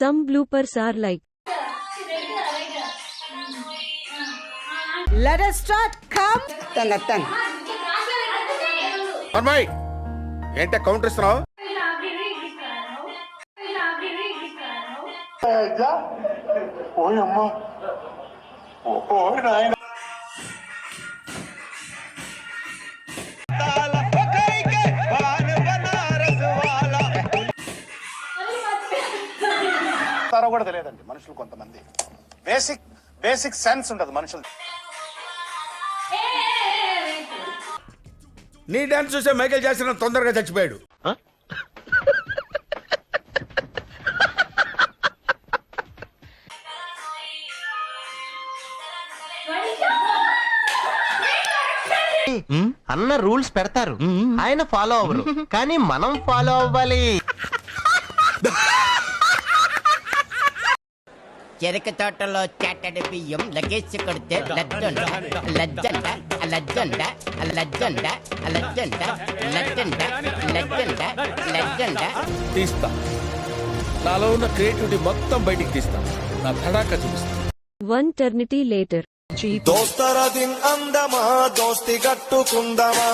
Some bloopers are like, Let us start. Come. Tan. అమ్మాయి ఏంటే counter ఇస్తున్నావు? కూడా తెలియదండి మనుషులు కొంతమంది బేసిక్ సెన్స్ ఉండదు మనుషులు. నీ డాన్స్ చూసే మైకేల్ జాక్సన్ తొందరగా చచ్చిపోయాడు. అన్న రూల్స్ పెడతారు, ఆయన ఫాలో అవ్వరు, కానీ మనం ఫాలో అవ్వాలి. చెరుకు తోటలో చెట్టడి బియ్యం లగేసి కొడితే లజ్జండ లజ్జండ లజ్జండ లజ్జండ లజ్జండ లజ్జండ లజ్జండ లజ్జండ తీస్తా, నాలో ఉన్న క్రియేటివిటీ మొత్తం బయటికి తీస్తా, నా తడాక చూపిస్తా. one eternity later. దోస్తర దిన్ అందమా దోస్తి గట్టుకుందమా